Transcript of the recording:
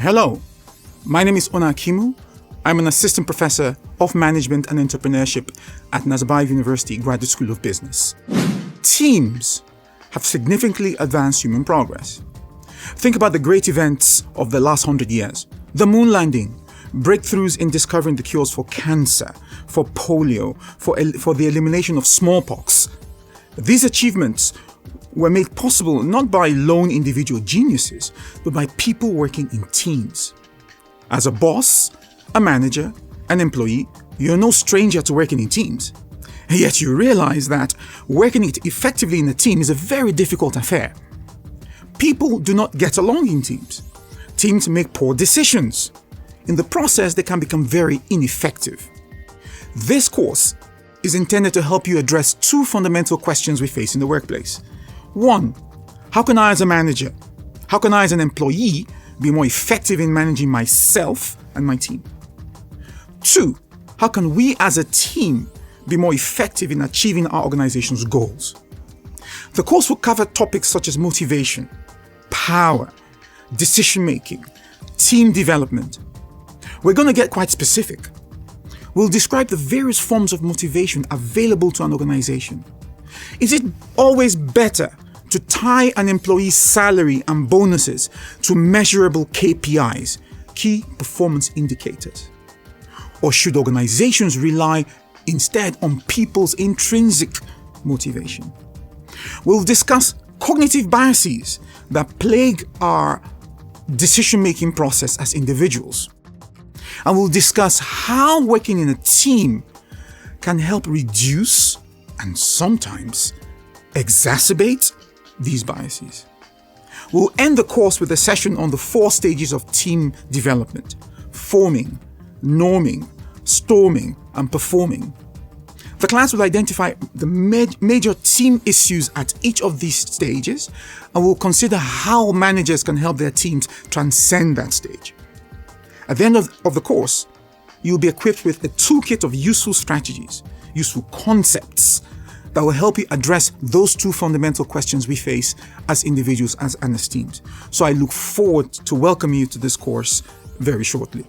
Hello, my name is Ona Akimu. I'm an assistant professor of management and entrepreneurship at Nazarbayev University Graduate School of Business. Teams have significantly advanced human progress. Think about the great events of the last 100 years. The moon landing, breakthroughs in discovering the cures for cancer, for polio, for the elimination of smallpox. These achievements were made possible not by lone individual geniuses, but by people working in teams. As a boss, a manager, an employee, you're no stranger to working in teams. And yet you realize that working effectively in a team is a very difficult affair. People do not get along in teams. Teams make poor decisions. In the process, they can become very ineffective. This course is intended to help you address two fundamental questions we face in the workplace. One, how can I as a manager, how can I as an employee be more effective in managing myself and my team? Two, how can we as a team be more effective in achieving our organization's goals? The course will cover topics such as motivation, power, decision-making, team development. We're going to get quite specific. We'll describe the various forms of motivation available to an organization. Is it always better to tie an employee's salary and bonuses to measurable KPIs, key performance indicators? Or should organizations rely instead on people's intrinsic motivation? We'll discuss cognitive biases that plague our decision-making process as individuals. And we'll discuss how working in a team can help reduce and sometimes exacerbate these biases. We'll end the course with a session on the 4 stages of team development: forming, norming, storming, and performing. The class will identify the major team issues at each of these stages, and we'll consider how managers can help their teams transcend that stage. At the end of the course, you'll be equipped with a toolkit of useful strategies, useful concepts that will help you address those two fundamental questions we face as individuals and as teams. So I look forward to welcoming you to this course very shortly.